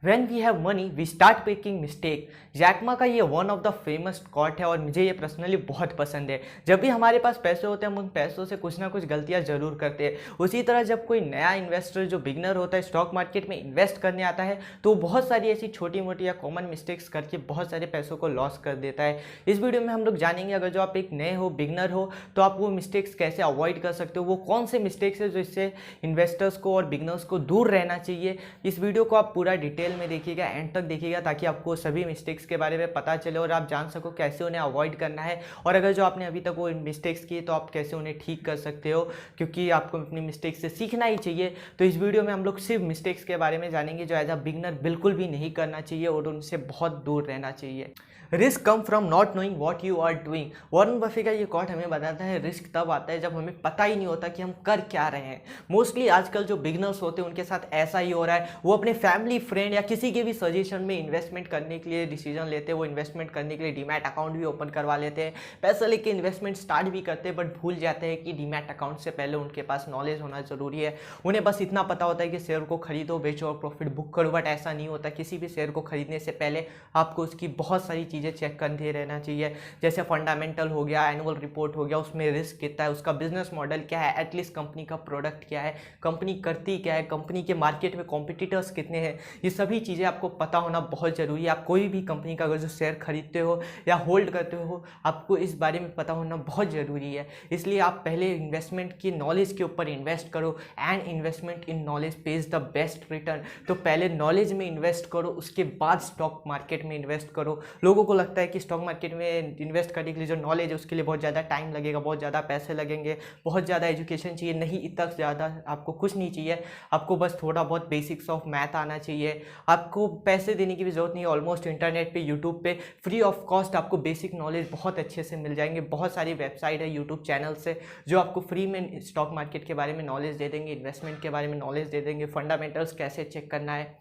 When we have money, we start making mistake। Jack Ma का ये one of the famous quote है और मुझे ये पर्सनली बहुत पसंद है। जब भी हमारे पास पैसे होते हैं हम उन पैसों से कुछ ना कुछ गलतियां जरूर करते हैं। उसी तरह जब कोई नया इन्वेस्टर जो बिगनर होता है स्टॉक मार्केट में इन्वेस्ट करने आता है तो बहुत सारी ऐसी छोटी मोटी या कॉमन मिस्टेक्स करके बहुत सारे पैसों को लॉस कर देता है। इस वीडियो में हम लोग जानेंगे अगर जो आप एक नए हो, बिगनर हो, तो आप वो मिस्टेक्स कैसे अवॉइड कर सकते हो, वो कौन से मिस्टेक्स है जो इससे इन्वेस्टर्स को और बिगनर्स को दूर रहना चाहिए। इस वीडियो को आप पूरा डिटेल में देखिएगा, एंड तक देखिएगा, ताकि आपको सभी मिस्टेक्स के बारे में पता चले और आप जान सको कैसे उन्हें अवॉइड करना है। और अगर जो आपने अभी तक वो मिस्टेक्स किए तो आप कैसे उन्हें ठीक कर सकते हो, क्योंकि आपको अपनी मिस्टेक्स से सीखना ही चाहिए। तो इस वीडियो में हम लोग सिर्फ मिस्टेक्स के बारे में जानेंगे जो एज अ बिगनर बिल्कुल भी नहीं करना चाहिए और उनसे बहुत दूर रहना चाहिए। Risk come from not knowing what you are doing. Warren Buffett का ये कॉट हमें बताता है रिस्क तब आता है जब हमें पता ही नहीं होता कि हम कर क्या रहे हैं। मोस्टली आजकल जो बिगनर्स होते हैं उनके साथ ऐसा ही हो रहा है। वो अपने फैमिली, फ्रेंड या किसी के भी सजेशन में इन्वेस्टमेंट करने के लिए डिसीजन लेते हैं। वो इन्वेस्टमेंट करने के लिए डीमैट अकाउंट भी ओपन करवा लेते हैं, पैसा लेके इन्वेस्टमेंट स्टार्ट भी करते हैं, बट भूल जाते हैं कि डीमैट अकाउंट से पहले उनके पास नॉलेज होना जरूरी है। उन्हें बस इतना पता होता है कि शेयर को खरीदो, बेचो और प्रॉफिट बुक करो, बट ऐसा नहीं होता। किसी भी शेयर को खरीदने से पहले आपको उसकी बहुत सारी चीज़ें चेक करते रहना चाहिए, जैसे फंडामेंटल हो गया, एनुअल रिपोर्ट हो गया, उसमें रिस्क कितना है, उसका बिजनेस मॉडल क्या है, एटलीस्ट कंपनी का प्रोडक्ट क्या है, कंपनी करती क्या है, कंपनी के मार्केट में कॉम्पिटिटर्स कितने हैं। ये सभी चीज़ें आपको पता होना बहुत ज़रूरी है। आप कोई भी कंपनी का अगर जो शेयर खरीदते हो या होल्ड करते हो, आपको इस बारे में पता होना बहुत ज़रूरी है। इसलिए आप पहले इन्वेस्टमेंट की नॉलेज के ऊपर इन्वेस्ट करो, and investment in knowledge page the best return. तो पहले नॉलेज में इन्वेस्ट करो, उसके बाद स्टॉक मार्केट में इन्वेस्ट करो। लोगों को लगता है कि स्टॉक मार्केट में इन्वेस्ट करने के लिए जो नॉलेज है उसके लिए बहुत ज़्यादा टाइम लगेगा, बहुत ज़्यादा पैसे लगेंगे, बहुत ज़्यादा एजुकेशन चाहिए। नहीं, इतना ज़्यादा आपको कुछ नहीं चाहिए। आपको बस थोड़ा बहुत बेसिक्स ऑफ मैथ आना चाहिए। आपको पैसे देने की भी ज़रूरत नहीं है। ऑलमोस्ट इंटरनेट पे, यूट्यूब पे फ्री ऑफ कॉस्ट आपको बेसिक नॉलेज बहुत अच्छे से मिल जाएंगे। बहुत सारी वेबसाइट है, यूट्यूब चैनल से जो आपको फ्री में स्टॉक मार्केट के बारे में नॉलेज दे देंगे, इन्वेस्टमेंट के बारे में नॉलेज दे देंगे, फंडामेंटल्स कैसे चेक करना है,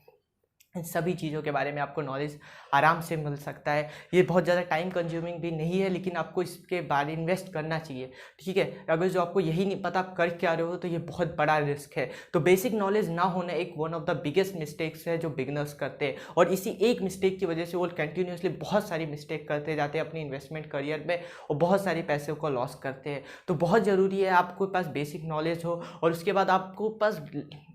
इन सभी चीज़ों के बारे में आपको नॉलेज आराम से मिल सकता है। ये बहुत ज़्यादा टाइम कंज्यूमिंग भी नहीं है, लेकिन आपको इसके बारे इन्वेस्ट करना चाहिए, ठीक है। अगर जो आपको यही नहीं पता आप कर क्या रहे हो तो ये बहुत बड़ा रिस्क है। तो बेसिक नॉलेज ना होना एक one of the biggest mistakes है जो बिगनर्स करते हैं, और इसी एक मिस्टेक की वजह से वो कंटिन्यूसली बहुत सारी मिस्टेक करते जाते हैं अपनी इन्वेस्टमेंट करियर में और बहुत सारी पैसे को लॉस करते हैं। तो बहुत ज़रूरी है आपके पास बेसिक नॉलेज हो, और उसके बाद आपको पास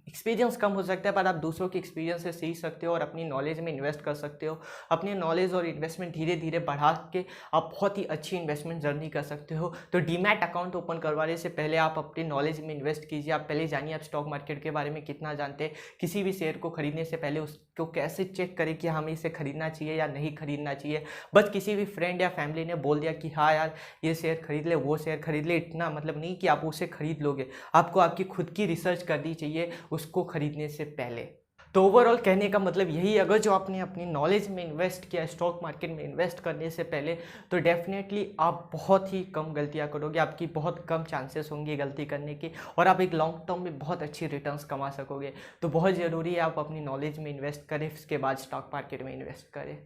एक्सपीरियंस कम हो सकता है पर आप दूसरों के एक्सपीरियंस से सीख सकते हो और अपनी नॉलेज में इन्वेस्ट कर सकते हो। अपनी नॉलेज और इन्वेस्टमेंट धीरे धीरे बढ़ा के आप बहुत ही अच्छी इन्वेस्टमेंट जर्नी कर सकते हो। तो डीमैट अकाउंट ओपन करवाने से पहले आप अपनी नॉलेज में इन्वेस्ट कीजिए। आप पहले जानिए आप स्टॉक मार्केट के बारे में कितना जानते हैं। किसी भी शेयर को खरीदने से पहले उसको कैसे चेक करें कि हमें इसे खरीदना चाहिए या नहीं खरीदना चाहिए। बस किसी भी फ्रेंड या फैमिली ने बोल दिया कि हाँ यार ये शेयर खरीद ले, वो शेयर खरीद ले, इतना मतलब नहीं कि आप उसे खरीद लोगे। आपको आपकी खुद की रिसर्च करनी चाहिए उसको खरीदने से पहले। तो ओवरऑल कहने का मतलब यही, अगर जो आपने अपनी नॉलेज में इन्वेस्ट किया स्टॉक मार्केट में इन्वेस्ट करने से पहले, तो डेफिनेटली आप बहुत ही कम गलतियां करोगे। आपकी बहुत कम चांसेस होंगे गलती करने की, और आप एक लॉन्ग टर्म में बहुत अच्छी रिटर्न्स कमा सकोगे। तो बहुत ज़रूरी है आप अपनी नॉलेज में इन्वेस्ट करें, उसके बाद स्टॉक मार्केट में इन्वेस्ट करें।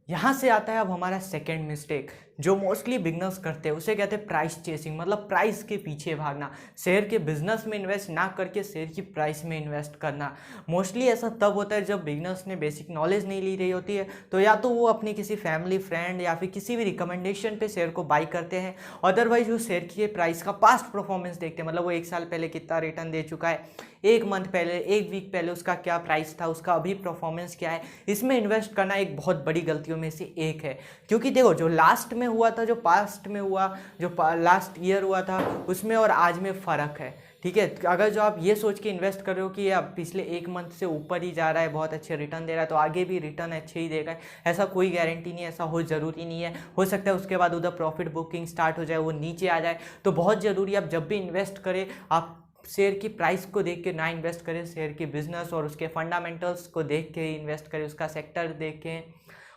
यहाँ से आता है अब हमारा सेकेंड मिस्टेक जो मोस्टली बिगनर्स करते हैं, उसे कहते हैं प्राइस चेसिंग, मतलब प्राइस के पीछे भागना। शेयर के बिजनेस में इन्वेस्ट ना करके शेयर की प्राइस में इन्वेस्ट करना। मोस्टली ऐसा तब होता है जब बिगनर्स ने बेसिक नॉलेज नहीं ली रही होती है, तो या तो वो अपनी किसी फैमिली, फ्रेंड या फिर किसी भी रिकमेंडेशन पे शेयर को बाई करते हैं। अदरवाइज वो शेयर के प्राइस का पास्ट परफॉर्मेंस देखते हैं, मतलब वो 1 साल पहले कितना रिटर्न दे चुका है, 1 मंथ पहले, 1 वीक पहले उसका क्या प्राइस था, उसका अभी परफॉर्मेंस क्या है। इसमें इन्वेस्ट करना एक बहुत बड़ी गलतियों में से एक है, क्योंकि देखो जो लास्ट में हुआ था, जो पास्ट में हुआ, जो लास्ट ईयर हुआ था, उसमें और आज में फ़र्क है, ठीक है। अगर जो आप ये सोच के इन्वेस्ट कर रहे हो कि अब पिछले 1 मंथ से ऊपर ही जा रहा है, बहुत अच्छे रिटर्न दे रहा है, तो आगे भी रिटर्न अच्छे ही देगा, ऐसा कोई गारंटी नहीं है, ऐसा हो ज़रूरी नहीं है। हो सकता है उसके बाद उधर प्रॉफिट बुकिंग स्टार्ट हो जाए, वो नीचे आ जाए। तो बहुत ज़रूरी है आप जब भी इन्वेस्ट करें, आप शेयर की प्राइस को देख के ना इन्वेस्ट करें, शेयर की बिजनेस और उसके फंडामेंटल्स को देख के इन्वेस्ट करें, उसका सेक्टर देखें,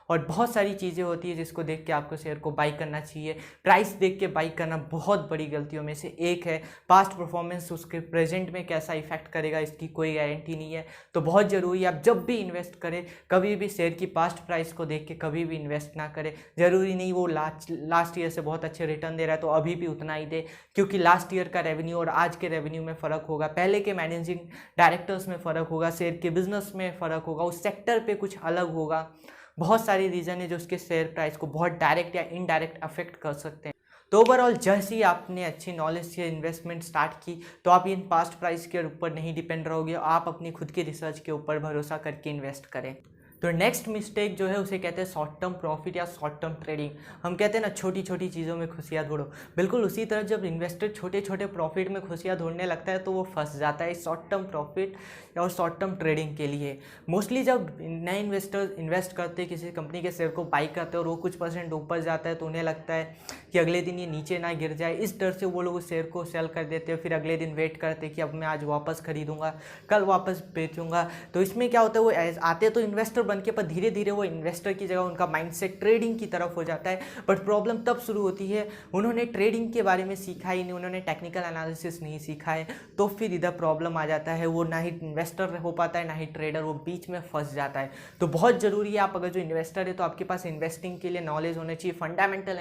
और बहुत सारी चीज़ें होती है जिसको देख के आपको शेयर को बाई करना चाहिए। प्राइस देख के बाई करना बहुत बड़ी गलतियों में से एक है। पास्ट परफॉर्मेंस उसके प्रेजेंट में कैसा इफेक्ट करेगा इसकी कोई गारंटी नहीं है। तो बहुत ज़रूरी है आप जब भी इन्वेस्ट करें कभी भी शेयर की पास्ट प्राइस को देख के कभी भी इन्वेस्ट ना करें। ज़रूरी नहीं वो लास्ट ईयर से बहुत अच्छे रिटर्न दे रहा है तो अभी भी उतना ही दे, क्योंकि लास्ट ईयर का रेवेन्यू और आज के रेवेन्यू में फ़र्क होगा, पहले के मैनेजिंग डायरेक्टर्स में फ़र्क होगा, शेयर के बिजनेस में फ़र्क होगा, उस सेक्टर पे कुछ अलग होगा। बहुत सारी रीज़न है जो उसके शेयर प्राइस को बहुत डायरेक्ट या इनडायरेक्ट अफेक्ट कर सकते हैं। तो ओवरऑल जैसे ही आपने अच्छी नॉलेज से इन्वेस्टमेंट स्टार्ट की तो आप इन पास्ट प्राइस के ऊपर नहीं डिपेंड रहोगे, आप अपनी खुद की रिसर्च के ऊपर भरोसा करके इन्वेस्ट करें। तो नेक्स्ट मिस्टेक जो है उसे कहते हैं शॉर्ट टर्म प्रॉफिट या शॉर्ट टर्म ट्रेडिंग। हम कहते हैं ना छोटी छोटी चीज़ों में खुशियाँ ढूंढो, बिल्कुल उसी तरह जब इन्वेस्टर छोटे छोटे प्रॉफिट में खुशियाँ ढूंढने लगता है तो वो फंस जाता है शॉर्ट टर्म प्रॉफिट और शॉर्ट टर्म ट्रेडिंग के लिए। मोस्टली जब नए इन्वेस्टर इन्वेस्ट करते हैं किसी कंपनी के शेयर को बाई करते हैं और वो कुछ परसेंट ऊपर जाता है तो उन्हें लगता है कि अगले दिन ये नीचे ना गिर जाए, इस डर से वो लोग उस शेयर को सेल कर देते हैं। फिर अगले दिन वेट करते हैं कि अब मैं आज वापस खरीदूंगा, कल वापस बेचूंगा। तो इसमें क्या होता है, वो आते तो इन्वेस्टर बन के पर धीरे धीरे वो इन्वेस्टर की जगह उनका माइंडसेट ट्रेडिंग की तरफ हो जाता है। बट प्रॉब्लम तब शुरू होती है उन्होंने ट्रेडिंग के बारे में सीखा ही नहीं, उन्होंने टेक्निकल एनालिसिस नहीं सीखा है, तो फिर इधर प्रॉब्लम आ जाता है। वो ना ही इन्वेस्टर हो पाता है ना ही ट्रेडर, वो बीच में फंस जाता है। तो बहुत ज़रूरी है आप अगर जो इन्वेस्टर है तो आपके पास इन्वेस्टिंग के लिए नॉलेज होनी चाहिए, फंडामेंटल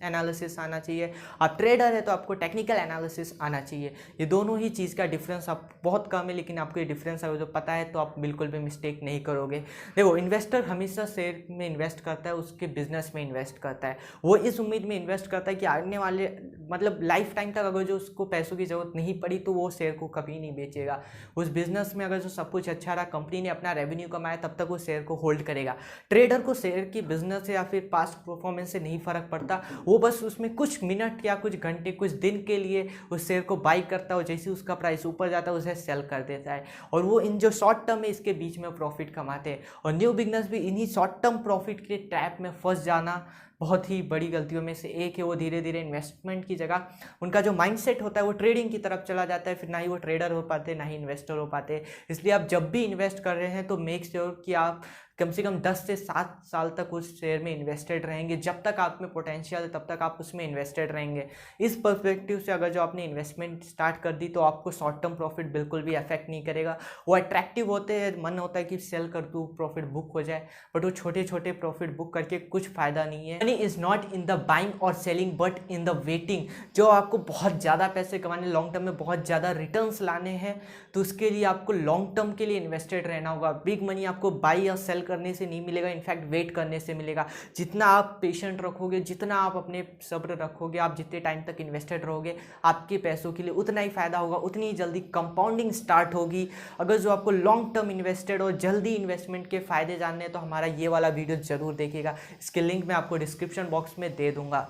एनालिसिस आना चाहिए। आप ट्रेडर है तो आपको टेक्निकल एनालिसिस आना चाहिए। ये दोनों ही चीज़ का डिफरेंस आप बहुत कम है, लेकिन आपको ये डिफरेंस अगर जो पता है तो आप बिल्कुल भी मिस्टेक नहीं करोगे। देखो इन्वेस्टर हमेशा शेयर में इन्वेस्ट करता है, उसके बिजनेस में इन्वेस्ट करता है। वो इस उम्मीद में इन्वेस्ट करता है कि आने वाले मतलब लाइफ टाइम तक अगर जो उसको पैसों की ज़रूरत नहीं पड़ी तो वो शेयर को कभी नहीं बेचेगा। उस बिजनेस में अगर जो सब कुछ अच्छा रहा, कंपनी ने अपना रेवेन्यू कमाया, तब तक वो शेयर को होल्ड करेगा। ट्रेडर को शेयर की बिजनेस से या फिर पास्ट परफॉर्मेंस से नहीं फर्क पड़ता, वो बस उसमें कुछ मिनट या कुछ घंटे कुछ दिन के लिए उस शेयर को बाई करता है और जैसे उसका प्राइस ऊपर जाता है उसे सेल कर देता है। और वो इन जो शॉर्ट टर्म है इसके बीच में प्रॉफिट कमाते हैं। और न्यू बिगनर्स भी इन्हीं शॉर्ट टर्म प्रॉफिट के ट्रैप में फंस जाना बहुत ही बड़ी गलतियों में से एक है। वो धीरे धीरे इन्वेस्टमेंट की जगह उनका जो माइंडसेट होता है वो ट्रेडिंग की तरफ चला जाता है, फिर ना ही वो ट्रेडर हो पाते ना ही इन्वेस्टर हो पाते। इसलिए आप जब भी इन्वेस्ट कर रहे हैं तो मेक श्योर कि आप कम से कम 10 से 7 साल तक उस शेयर में इन्वेस्टेड रहेंगे। जब तक आप में पोटेंशियल है तब तक आप उसमें इन्वेस्टेड रहेंगे। इस पर्सपेक्टिव से अगर जो आपने इन्वेस्टमेंट स्टार्ट कर दी तो आपको शॉर्ट टर्म प्रॉफिट बिल्कुल भी अफेक्ट नहीं करेगा। वो अट्रैक्टिव होते हैं, मन होता है कि सेल कर दूँ प्रॉफिट बुक हो जाए, बट वो छोटे छोटे प्रॉफिट बुक करके कुछ फ़ायदा नहीं है। Money is not in the buying और selling but in the waiting. जो आपको बहुत ज़्यादा पैसे कमाने, लॉन्ग टर्म में बहुत ज़्यादा रिटर्न्स लाने हैं तो उसके लिए आपको लॉन्ग टर्म के लिए इन्वेस्टेड रहना होगा। बिग मनी आपको बाई या सेल करने से नहीं मिलेगा, इनफैक्ट वेट करने से मिलेगा। जितना आप पेशेंट रखोगे, जितना आप अपने सब्र रखोगे, आप जितने टाइम तक इन्वेस्टेड रहोगे, आपके पैसों के लिए उतना ही फायदा होगा, उतनी ही जल्दी कंपाउंडिंग स्टार्ट होगी। अगर जो आपको लॉन्ग टर्म इन्वेस्टेड और जल्दी इन्वेस्टमेंट के फायदे जानने हैं तो हमारा ये वाला वीडियो जरूर देखिएगा। इसके लिंक मैं आपको डिस्क्रिप्शन बॉक्स में दे दूंगा।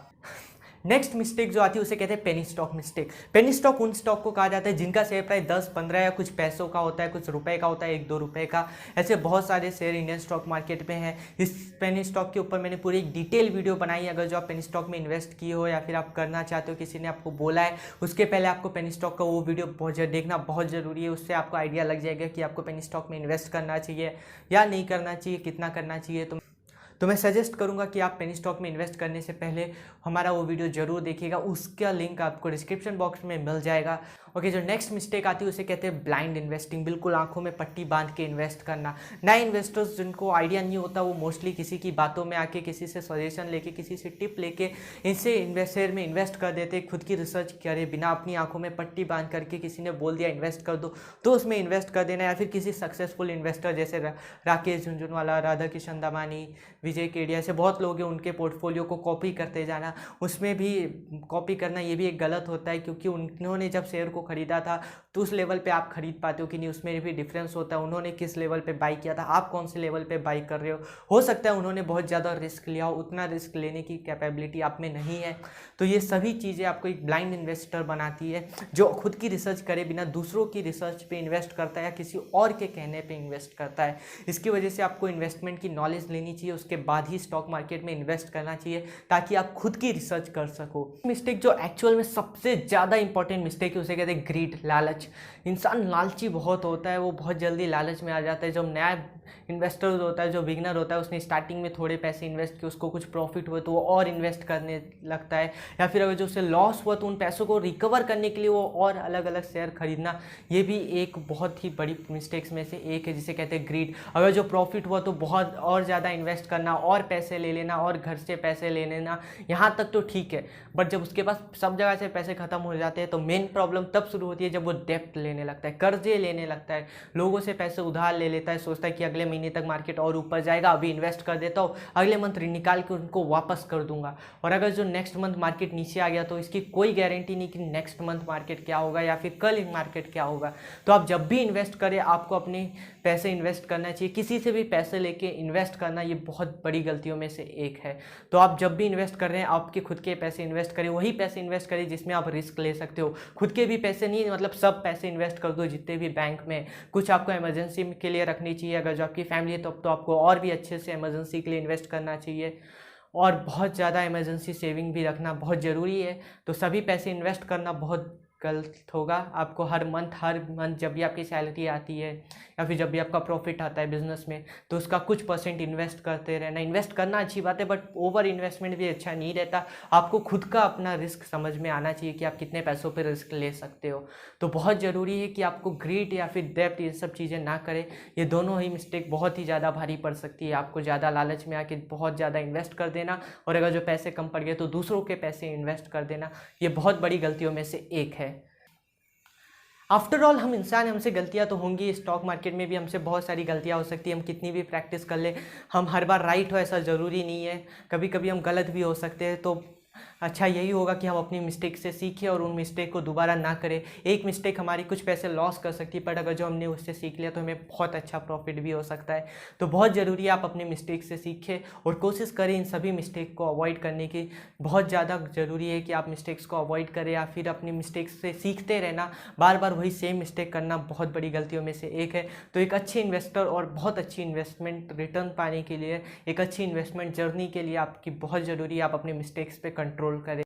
नेक्स्ट मिस्टेक जो आती है उसे कहते हैं penny stock mistake. Penny stock उन स्टॉक को कहा जाता है जिनका शेयर प्राइस 10, 15 या कुछ पैसों का होता है, कुछ रुपए का होता है, 1-2 रुपए का। ऐसे बहुत सारे शेयर इंडियन स्टॉक मार्केट में हैं। इस पेनी स्टॉक के ऊपर मैंने पूरी एक डिटेल वीडियो बनाई है। अगर जो आप पेनी स्टॉक में इन्वेस्ट किए हो या फिर आप करना चाहते हो, किसी ने आपको बोला है, उसके पहले आपको पेनी स्टॉक का वो वीडियो देखना बहुत ज़रूरी है। उससे आपको आइडिया लग जाएगा कि आपको पेनी स्टॉक में इन्वेस्ट करना चाहिए या नहीं करना चाहिए, कितना करना चाहिए। तो मैं सजेस्ट करूंगा कि आप पेनी स्टॉक में इन्वेस्ट करने से पहले हमारा वो वीडियो जरूर देखिएगा। उसका लिंक आपको डिस्क्रिप्शन बॉक्स में मिल जाएगा। ओके, जो नेक्स्ट मिस्टेक आती है उसे कहते हैं ब्लाइंड इन्वेस्टिंग। बिल्कुल आंखों में पट्टी बांध के इन्वेस्ट करना। नए इन्वेस्टर्स जिनको आइडिया नहीं होता वो मोस्टली किसी की बातों में आके, किसी से सजेशन लेके, किसी से टिप लेके इनसे शेयर में इन्वेस्ट कर देते। खुद की रिसर्च करे बिना अपनी आंखों में पट्टी बांध करके किसी ने बोल दिया इन्वेस्ट कर दो तो उसमें इन्वेस्ट कर देना, या फिर किसी सक्सेसफुल इन्वेस्टर जैसे राकेश झुनझुनवाला, राधा किशन दमानी, विजय केडिया, ऐसे बहुत लोग हैं, उनके पोर्टफोलियो को कॉपी करते जाना। उसमें भी कॉपी करना ये भी एक गलत होता है, क्योंकि उन्होंने जब शेयर को खरीदा था तो उस लेवल पे आप खरीद पाते हो कि नहीं, उसमें भी डिफरेंस होता है। उन्होंने किस लेवल पे बाई किया था, आप कौन से लेवल पे बाई कर रहे हो सकता है उन्होंने बहुत ज़्यादा रिस्क लिया हो, उतना रिस्क लेने की कैपेबिलिटी आप में नहीं है। तो ये सभी चीज़ें आपको एक ब्लाइंड इन्वेस्टर बनाती है जो खुद की रिसर्च करे बिना दूसरों की रिसर्च पे इन्वेस्ट करता है या किसी और के कहने पे इन्वेस्ट करता है। इसकी वजह से आपको इन्वेस्टमेंट की नॉलेज लेनी चाहिए, उसके बाद ही स्टॉक मार्केट में इन्वेस्ट करना चाहिए, ताकि आप खुद की रिसर्च कर सको। मिस्टेक जो एक्चुअल में सबसे ज़्यादा इंपॉर्टेंट मिस्टेक है उसे कहते हैं ग्रीड, लालच। इंसान लालची बहुत होता है, वो बहुत जल्दी लालच में आ जाता है। जब नया इन्वेस्टर होता है, जो बिगनर होता है, उसने स्टार्टिंग में थोड़े पैसे इन्वेस्ट किए, उसको कुछ प्रॉफिट हुआ तो वो और इन्वेस्ट करने लगता है, या फिर अगर जो उसे लॉस हुआ तो उन पैसों को रिकवर करने के लिए वो और अलग अलग शेयर खरीदना, ये भी एक बहुत ही बड़ी मिस्टेक्स में से एक है जिसे कहते हैं ग्रीड। अगर जो प्रॉफिट हुआ तो बहुत और ज़्यादा इन्वेस्ट करना, और पैसे ले लेना, और घर से पैसे ले लेना, यहाँ तक तो ठीक है, बट जब उसके पास सब जगह से पैसे खत्म हो जाते हैं तो मेन प्रॉब्लम तब शुरू होती है जब वो डेप्ट लेने लगता है, कर्जे लेने लगता है, लोगों से पैसे उधार ले लेता है, सोचता है कि अगले महीने तक मार्केट और ऊपर जाएगा, अभी इन्वेस्ट कर देता हूँ, अगले मंथ निकाल के उनको वापस कर दूंगा। और अगर जो नेक्स्ट मंथ मार्केट नीचे आ गया तो इसकी कोई गारंटी नहीं कि नेक्स्ट मंथ मार्केट क्या होगा या फिर कल मार्केट क्या होगा। तो आप जब भी इन्वेस्ट करें आपको अपने पैसे इन्वेस्ट करना चाहिए। किसी से भी पैसे लेके इन्वेस्ट करना ये बहुत बड़ी गलतियों में से एक है। तो आप जब भी इन्वेस्ट कर रहे हैं आपके खुद के पैसे इन्वेस्ट करें, वही पैसे इन्वेस्ट करें जिसमें आप रिस्क ले सकते हो। खुद के भी पैसे नहीं, मतलब सब पैसे इन्वेस्ट कर दो जितने भी बैंक में। कुछ आपको इमरजेंसी के लिए रखनी चाहिए, अगर जो आपकी फैमिली है तो आपको और भी अच्छे से इमरजेंसी के लिए इन्वेस्ट करना चाहिए, और बहुत ज़्यादा इमरजेंसी सेविंग भी रखना बहुत ज़रूरी है। तो सभी पैसे इन्वेस्ट करना बहुत गलत होगा। आपको हर मंथ जब भी आपकी सैलरी आती है या फिर जब भी आपका प्रॉफिट आता है बिजनेस में, तो उसका कुछ परसेंट इन्वेस्ट करते रहना। इन्वेस्ट करना अच्छी बात है, बट ओवर इन्वेस्टमेंट भी अच्छा नहीं रहता। आपको खुद का अपना रिस्क समझ में आना चाहिए कि आप कितने पैसों पर रिस्क ले सकते हो। तो बहुत ज़रूरी है कि आपको ग्रीड या फिर डेब्ट ये सब चीज़ें ना करें। ये दोनों ही मिस्टेक बहुत ही ज़्यादा भारी पड़ सकती है। आपको ज़्यादा लालच में आके बहुत ज़्यादा इन्वेस्ट कर देना, और अगर जो पैसे कम पड़ गए तो दूसरों के पैसे इन्वेस्ट कर देना, ये बहुत बड़ी गलतियों में से एक है। आफ्टर ऑल हम इंसान हैं, हमसे गलतियां तो होंगी। स्टॉक मार्केट में भी हमसे बहुत सारी गलतियां हो सकती है। हम कितनी भी प्रैक्टिस कर ले, हम हर बार राइट हो ऐसा ज़रूरी नहीं है। कभी कभी हम गलत भी हो सकते हैं। तो अच्छा यही होगा कि हम अपनी मिस्टेक से सीखें और उन मिस्टेक को दोबारा ना करें। एक मिस्टेक हमारी कुछ पैसे लॉस कर सकती है, बट अगर जो हमने उससे सीख लिया तो हमें बहुत अच्छा प्रॉफिट भी हो सकता है। तो बहुत ज़रूरी है आप अपने मिस्टेक से सीखें और कोशिश करें इन सभी मिस्टेक को अवॉइड करने की। बहुत ज़्यादा ज़रूरी है कि आप मिस्टेक्स को अवॉइड करें या फिर अपनी मिस्टेक्स से सीखते रहना। बार बार वही सेम मिस्टेक करना बहुत बड़ी गलतियों में से एक है। तो एक अच्छे इन्वेस्टर और बहुत अच्छी इन्वेस्टमेंट रिटर्न पाने के लिए, एक अच्छी इन्वेस्टमेंट जर्नी के लिए आपकी बहुत ज़रूरी है आप अपने मिस्टेक्स पे कंट्रोल करें।